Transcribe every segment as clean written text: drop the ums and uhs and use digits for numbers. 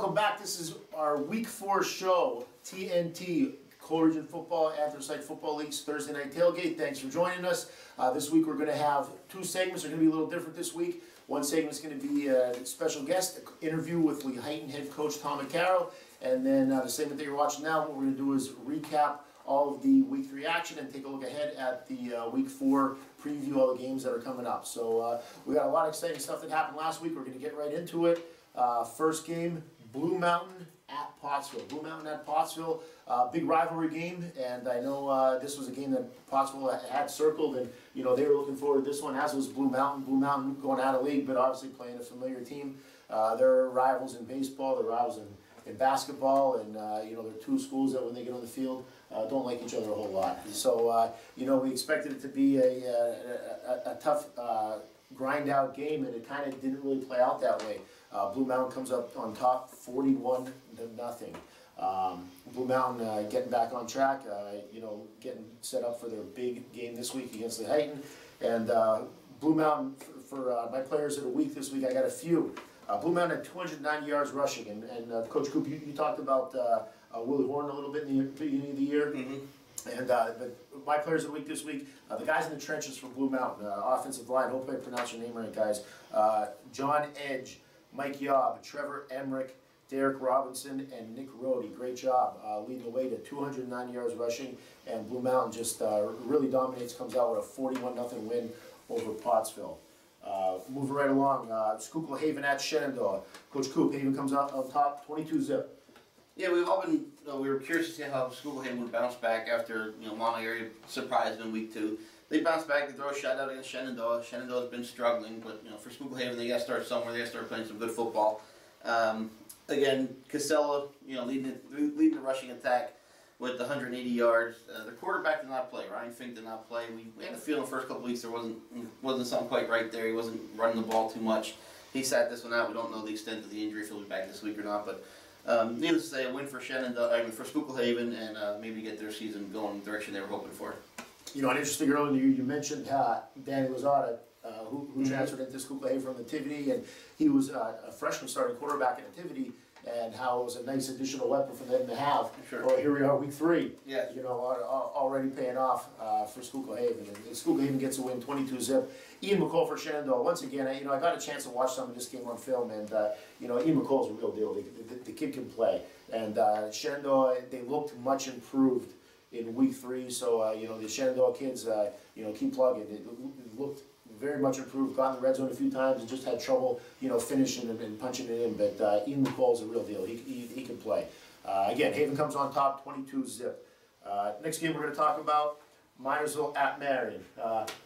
welcome back. This is our Week 4 show, TNT, Co-Region Football, Anthracite Football League's Thursday Night Tailgate. Thanks for joining us. This week we're going to have two segments. They're going to be a little different this week. One segment is going to be a special guest, an interview with Lehighton head coach Tom McCarroll. And then the segment that you're watching now, what we're going to do is recap all of the Week 3 action and take a look ahead at the Week 4 preview, all the games that are coming up. So we got a lot of exciting stuff that happened last week. We're going to get right into it. First game, Blue Mountain at Pottsville. Blue Mountain at Pottsville, big rivalry game, and I know this was a game that Pottsville had circled, and you know they were looking forward to this one, as was Blue Mountain. Blue Mountain going out of league, but obviously playing a familiar team. They're rivals in baseball, they're rivals in basketball, and you know they're two schools that when they get on the field don't like each other a whole lot. So you know we expected it to be a tough grind out game, and it kind of didn't really play out that way. Blue Mountain comes up on top 41-0. Blue Mountain getting back on track, you know, getting set up for their big game this week against Lehighton. And Blue Mountain, for my players of the week this week, I got a few. Blue Mountain had 290 yards rushing, and Coach Coop, you talked about Willie Horn a little bit in the beginning of the year. Mm-hmm. And my players of the week this week, the guys in the trenches for Blue Mountain, offensive line, hope I pronounced your name right, guys. John Edge, Mike Yobb, Trevor Emmerich, Derek Robinson, and Nick Rohde. Great job leading the way to 209 yards rushing, and Blue Mountain just really dominates, comes out with a 41-0 win over Pottsville. Moving right along, Schuylkill Haven at Shenandoah. Coach Coop, Haven comes out on top, 22-0. Yeah, we've all been. We were curious to see how Schuylkill Haven would bounce back after Monmouth area surprised in week 2. They bounced back. They throw a shutout against Shenandoah. Shenandoah's been struggling, but for Schuylkill Haven, they got to start somewhere. They got to start playing some good football. Again, Casella, leading the rushing attack with 180 yards. The quarterback did not play. Ryan Fink did not play. We had a feeling the first couple weeks there wasn't something quite right there. He wasn't running the ball too much. He sat this one out. We don't know the extent of the injury, if he'll be back this week or not, but. Needless to say, a win for for Schuylkill Haven, and maybe get their season going in the direction they were hoping for. You know, an interesting earlier you mentioned Danny Lozada, who transferred into Schuylkill Haven from Nativity, and he was a freshman starting quarterback at Nativity, and how it was a nice additional weapon for them to have. Sure. Well, here we are, week 3. Yeah. Already paying off for Schuylkill Haven, and Schuylkill Haven gets a win, 22-0. Ian McCall for Shenandoah. Once again, I got a chance to watch some of this game on film, and Ian McCall's a real deal. The kid can play, and Shenandoah, they looked much improved in week 3. So the Shenandoah kids, keep plugging. It looked very much improved. Got in the red zone a few times and just had trouble, finishing and punching it in. But Ian McCall's a real deal. He can play. Again, Haven comes on top, 22-0. Next game we're going to talk about. Minersville at Marion.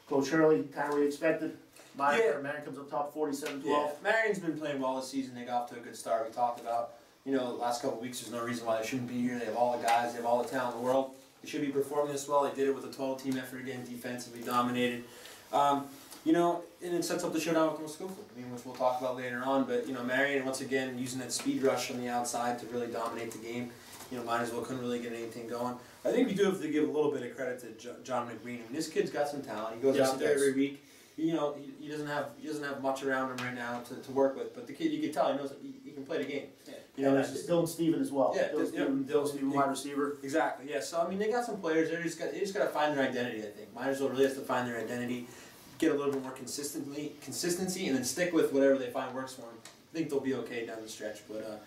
Coach Hurley, kind of what you expected. Marion comes up top 47-12. Yeah, Marion's been playing well this season. They got off to a good start. We talked about, the last couple of weeks, there's no reason why they shouldn't be here. They have all the guys, they have all the talent in the world. They should be performing this well. They did it with a total team effort again, defensively dominated. And it sets up the showdown with Schuylkill, which we'll talk about later on. But, Marion, once again, using that speed rush on the outside to really dominate the game. Minersville couldn't really get anything going. I think we do have to give a little bit of credit to John McGreen. This kid's got some talent. He goes out there every week. He doesn't have much around him right now to work with. But the kid, you can tell, he knows he can play the game. Yeah. Dylan Steven as well. Yeah, Dylan Steven, wide receiver. Exactly. Yeah. So they got some players. They just got to find their identity. I think Minersville really has to find their identity, get a little bit more consistency, and then stick with whatever they find works for them. I think they'll be okay down the stretch. But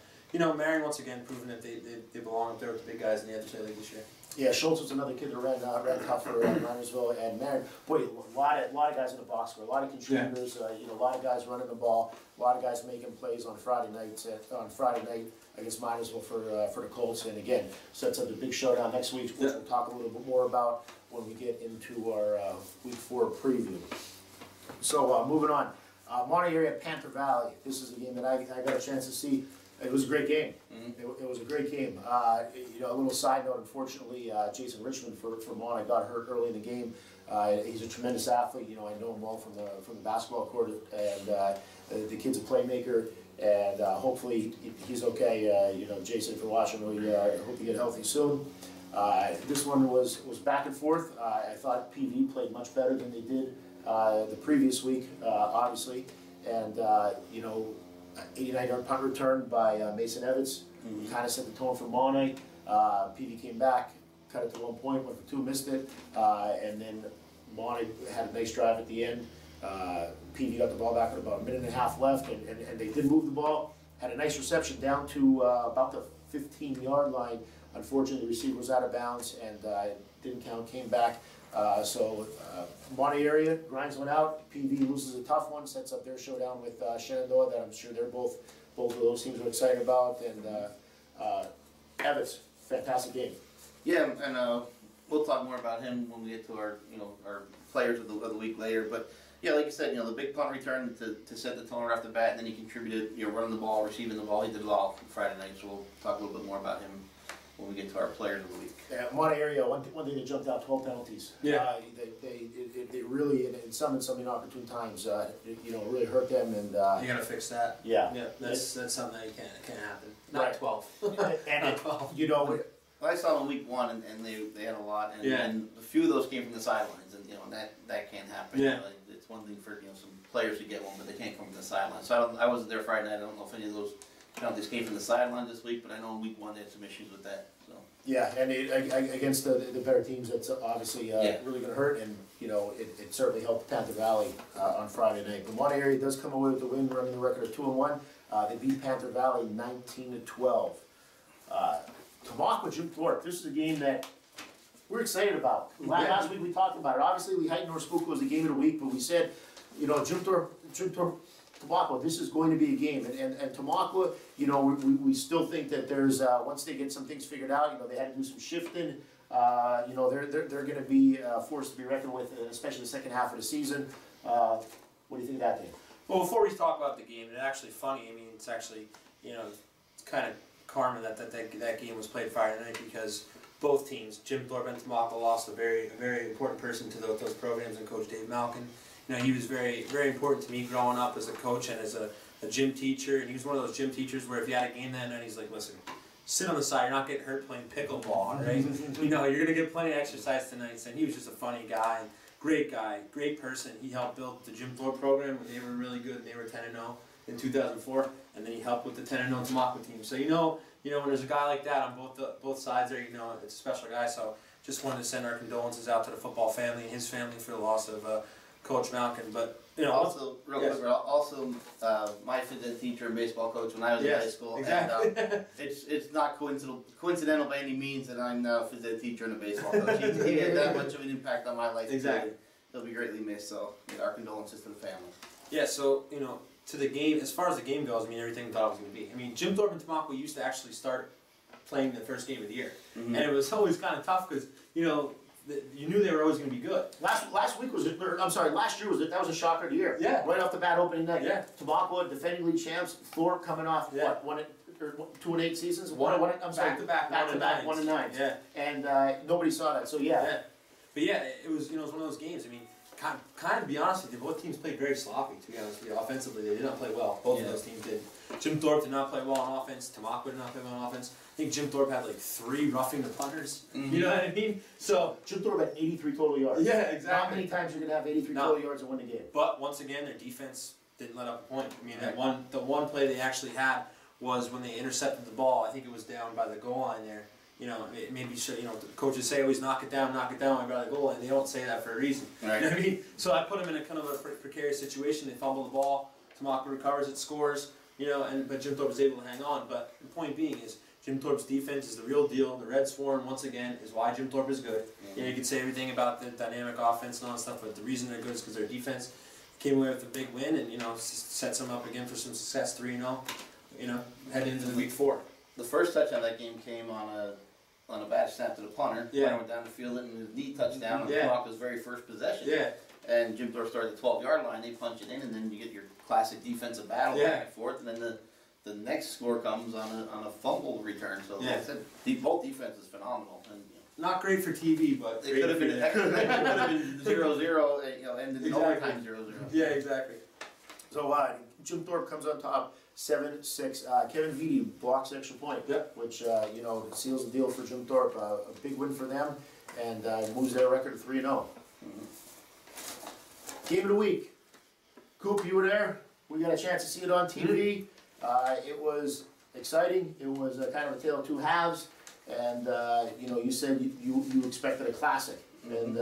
Marion once again proving that they belong up there with the big guys in the Anthracite League this year. Yeah, Schultz was another kid that ran top for Minersville, and Marion. Boy, a lot of guys in the box score, a lot of contributors. A lot of guys running the ball, a lot of guys making plays on Friday night against Minersville for the Colts, and again sets up the big showdown next week, which we'll talk a little bit more about when we get into our Week 4 preview. So moving on, Monmouth area Panther Valley. This is a game that I got a chance to see. It was a great game. Mm-hmm. It was a great game. A little side note, unfortunately, Jason Richmond for Monmouth got hurt early in the game. He's a tremendous athlete. I know him well from the basketball court, and the kid's a playmaker. And hopefully he's okay. Jason, if you're watching, I hope you get healthy soon. This one was back and forth. I thought PV played much better than they did the previous week, obviously, and 89-yard punt return by Mason Evans. Kind of set the tone for Monday. PV came back, cut it to 1 point, went for 2, missed it, and then Monty had a nice drive at the end. PV got the ball back with about 1.5 minutes left, and they did move the ball. Had a nice reception down to about the 15-yard line. Unfortunately, the receiver was out of bounds and didn't count, came back. Monty area grinds one out. PV loses a tough one, sets up their showdown with Shenandoah that I'm sure they're both of those teams are excited about. And Evans, fantastic game. Yeah, and we'll talk more about him when we get to our our players of the week later. But yeah, like you said, the big punt return to set the tone right off the bat, and then he contributed, running the ball, receiving the ball. He did it all Friday night, so we'll talk a little bit more about him when we get to our players of the week. Yeah, Monty area, one thing that jumped out, 12 penalties. Yeah. They really, in some inopportune times, really hurt them. And you gotta fix that. Yeah. Yeah, that's something that can't happen. Not Right. 12. And Not 12. Well, I saw them in week 1, and they had a lot, and a few of those came from the sidelines, and that can't happen. Yeah. It's one thing for some players to get one, but they can't come from the sidelines. So I wasn't there Friday night. I don't know if any of those penalties came from the sidelines this week, but I know in week 1 they had some issues with that. So. yeah, and against the better teams, that's obviously really going to hurt, and it certainly helped Panther Valley on Friday night. The Monty area does come away with the win, running the record of 2-1. They beat Panther Valley 19-12. Tamaqua Jim Thorpe. This is a game that we're excited about. Last week we talked about it. Obviously, Lehighton or Schuylkill was the game of the week, but we said, Jim Thorpe, Tamaqua, this is going to be a game. And Tamaqua, we still think that there's, once they get some things figured out, they had to do some shifting. They're going to be forced to be reckoned with, especially the second half of the season. What do you think of that, Dave? Well, before we talk about the game, it's actually funny. I mean, it's actually, it's kind of karma that game was played Friday night, because both teams, Jim Thorpe and Tamaqua, lost a very important person to those programs, and Coach Dave Malkin. He was very, very important to me growing up as a coach and as a gym teacher. And he was one of those gym teachers where if you had a game that night, he's like, listen, sit on the side, you're not getting hurt playing pickleball, right? You're going to get plenty of exercise tonight. And he was just a funny guy, great person. He helped build the Jim Thorpe program when they were really good, and they were 10-0 in 2004. And then he helped with the 10-0 Tamaqua team. So when there's a guy like that on both sides there, it's a special guy. So just wanted to send our condolences out to the football family and his family for the loss of Coach Malkin. But also real quick, my phys ed teacher and baseball coach when I was in high school. Exactly. And it's not coincidental by any means that I'm now a phys ed teacher and a baseball coach. He had that much of an impact on my life. Exactly. Too. He'll be greatly missed. So our condolences to the family. Yeah. So to the game, as far as the game goes, everything we thought it was going to be. Jim Thorpe and Tamaqua used to actually start playing the first game of the year, and it was always kind of tough because you knew they were always going to be good. Last year was a shocker of the year. Yeah. Right off the bat, opening night. Yeah. Tamaqua, defending league champs. Thorpe coming off 2-8 seasons. Back to back 1-9. Yeah. And nobody saw that. So yeah. But yeah, it was one of those games. Kind of to be honest with you, both teams played very sloppy, to be honest with you. Offensively, they did not play well. Both of those teams did. Jim Thorpe did not play well on offense. Tamaqua did not play well on offense. I think Jim Thorpe had like 3 roughing the punters. You know what I mean? So Jim Thorpe had 83 total yards. Yeah, exactly. Not many times you're going to have 83 total yards and win the game. But once again, their defense didn't let up a point. The one play they actually had was when they intercepted the ball. I think it was down by the goal line there. Maybe the coaches say always knock it down right by the goal line. They don't say that for a reason. Right. You know what I mean? So I put them in a kind of a precarious situation. They fumble the ball. Tamaqua recovers it, scores. But Jim Thorpe was able to hang on. But the point being is Jim Thorpe's defense is the real deal. The Red Swarm, once again, is why Jim Thorpe is good. You can say everything about the dynamic offense and all that stuff, but the reason they're good is because their defense came away with a big win and sets them up again for some success. 3-0. Heading into the week 4. The first touchdown of that game came on a bad snap to the punter. Yeah. Punter went down the field and his knee touchdown on Tamaqa's very first possession. Yeah. And Jim Thorpe started at the 12-yard line. They punch it in, and then you get your classic defensive battle back and forth. And then the next score comes on a fumble return. So like I said, both defenses phenomenal. And not great for TV, but it could have been 0-0, ended in overtime 0-0. Yeah, exactly. So Jim Thorpe comes on top 7-6. Kevin Vitti blocks the extra point, which seals the deal for Jim Thorpe. A big win for them, and moves their record to 3-0. Game of the week. Coop, you were there. We got a chance to see it on TV. It was exciting. It was kind of a tale of two halves. And, you know, you said you expected a classic. And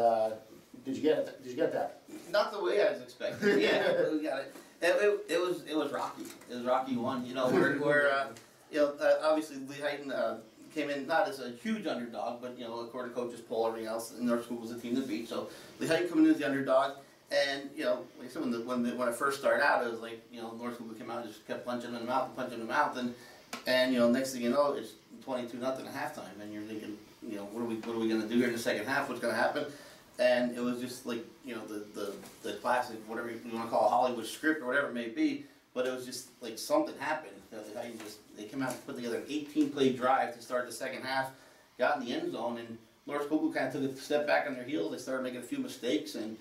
did you get it? Did you get that? Not the way I was expecting. Yeah, we got it. It was rocky. It was Rocky 1. You know, obviously Lehighton came in not as a huge underdog, but you know, according to coach's poll, everything else, North School was the team to beat. So Lehighton coming in as the underdog, and you know, like I said, when I first started out, it was like you know, North School came out and just kept punching them in the mouth and punching them in the mouth, and you know, next thing you know, it's 22-0 at halftime, and you're thinking, you know, what are we going to do here in the second half? What's going to happen? And it was just like, you know, the classic, whatever you want to call a Hollywood script or whatever it may be, but it was just like something happened. They came out and put together an 18-play drive to start the second half, got in the end zone, and North Schuylkill kind of took a step back on their heels. They started making a few mistakes, and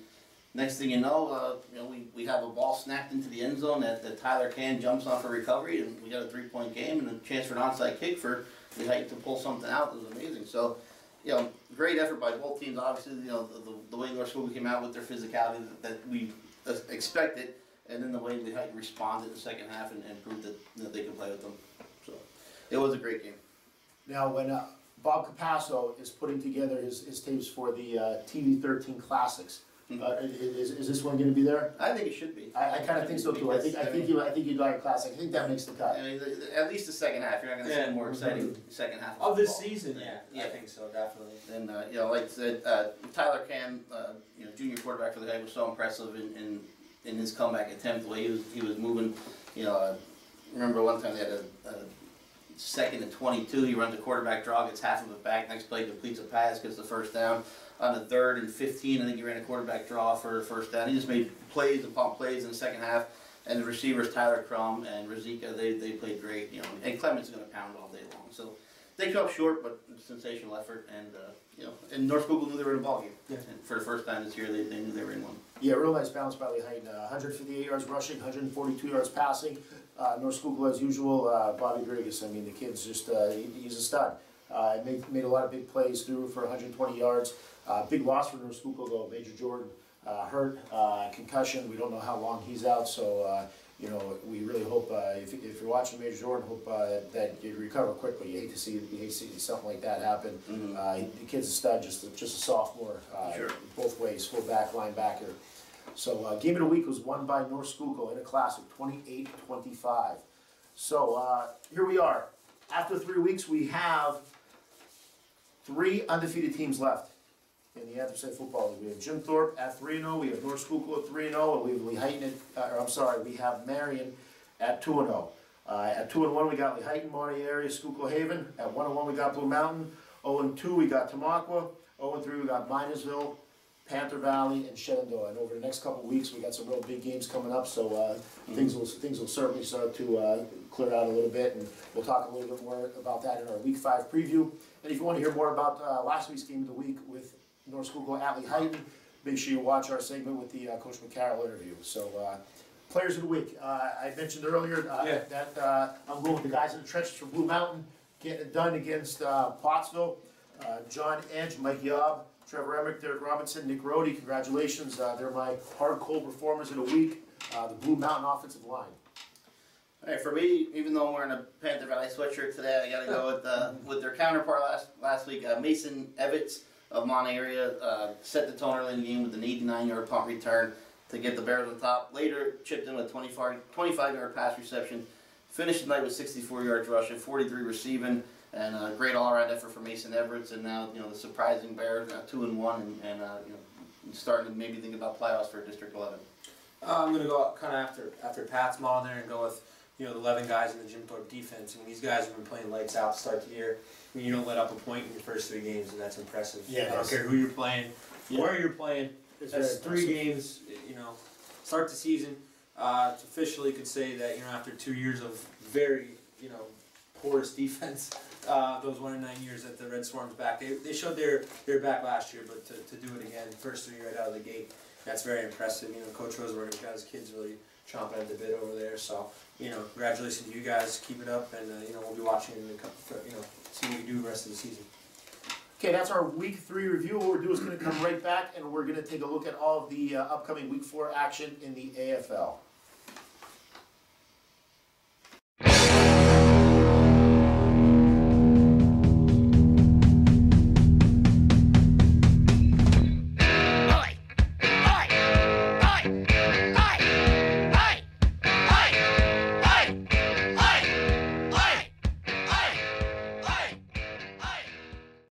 next thing you know, we have a ball snapped into the end zone that Tyler Can jumps on for recovery, and we got a 3-point game and a chance for an onside kick for Lehighton to pull something out. It was amazing. So, you know, great effort by both teams. Obviously, you know, the way North Schuylkill came out with their physicality that we expected, and then the way Lehighton responded in the second half and proved that they could play with them. So, it was a great game. Now, when Bob Capasso is putting together his tapes for the TV 13 Classics, is this one going to be there? I think it should be. I kind of think so too. I think you'd like a classic. I think that makes the cut. I mean, at least the second half. You're not going to see a more exciting second half of this season. Yeah, I think so, definitely. And you know, like I said, Tyler Can, you know, junior quarterback for the guy, was so impressive in his comeback attempt. The way he was moving. You know, I remember one time they had a 2nd and 22. He runs a quarterback draw, gets half of it back. Next play completes a pass, gets the first down. On the 3rd and 15, I think he ran a quarterback draw for a first down. He just made plays upon plays in the second half. And the receivers, Tyler Crum and Razika, they played great. You know, and Clement's going to pound all day long. So they come up short, but sensational effort. And you know, and North Schuylkill knew they were in a ball game. Yeah. And for the first time this year, they knew they were in one. Yeah, real nice bounce by Lehighton. 158 yards rushing, 142 yards passing. North Schuylkill, as usual, Bobby Grigas. I mean, the kid's just he's a stud. Made a lot of big plays through for 120 yards. Big loss for North Schuylkill though. Major Jordan hurt, concussion. We don't know how long he's out, so you know, we really hope if you're watching Major Jordan, hope that you recover quickly. You hate to see something like that happen. The kid's a stud, just a sophomore. Sure. Both ways, fullback, linebacker. So game of the week was won by North Schuylkill in a classic, 28-25. So here we are. After 3 weeks, we have 3 undefeated teams left in the Anthracite Football League. We have Jim Thorpe at 3-0, we have North Schuylkill at 3-0, and we have Lehighton we have Marion at 2-0. At 2-1 we got Lehighton, Monterey area, Schuylkill Haven. At 1-1 we got Blue Mountain. 0-2 we got Tamaqua. 0-3 we got Minersville, Panther Valley, and Shenandoah. And over the next couple of weeks we got some real big games coming up, so things will certainly start to clear out a little bit, and we'll talk a little bit more about that in our Week 5 preview. And if you want to hear more about last week's game of the week with North Schuylkill at Lehighton, make sure you watch our segment with the Coach McCarroll interview. So, players of the week. I mentioned earlier that I'm going with the guys in the trenches from Blue Mountain, getting it done against Pottsville. John Edge, Mike Yob, Trevor Emmerich, Derek Robinson, Nick Rohde, congratulations. They're my hard, cold performers of the week. The Blue Mountain offensive line. All right, for me, even though I'm wearing a Panther Valley sweatshirt today, I got to go with their counterpart last week, Mason Evitz of Monterey area, set the tone early in the game with an 89-yard punt return to get the Bears on top. Later, chipped in with a 25-yard pass reception. Finished the night with 64 yards rushing, 43 receiving, and a great all-around effort for Mason Everett. And now, you know, the surprising Bears, 2-1, and you know, starting to maybe think about playoffs for District 11. I'm going to go kind of after Pat's model there and go with, you know, the 11 guys in the Jim Thorpe defense. And these guys have been playing lights out to start the year. I mean, you don't let up a point in your first 3 games, and that's impressive. Yeah, I don't care who you're playing, where you're playing. That's 3 games, you know, start the season. Officially could say that, you know, after 2 years of very, you know, porous defense, those 1 and 9 years that the Red Swarm's back, they showed their back last year, but to do it again, first 3 right out of the gate, that's very impressive. You know, Coach Rosenberg's got his kids really chomping at the bit over there. So, you know, congratulations to you guys. Keep it up, and you know, we'll be watching in the you know, see what we do the rest of the season. Okay, that's our Week 3 review. What we're doing is going to come right back, and we're going to take a look at all of the upcoming Week 4 action in the AFL.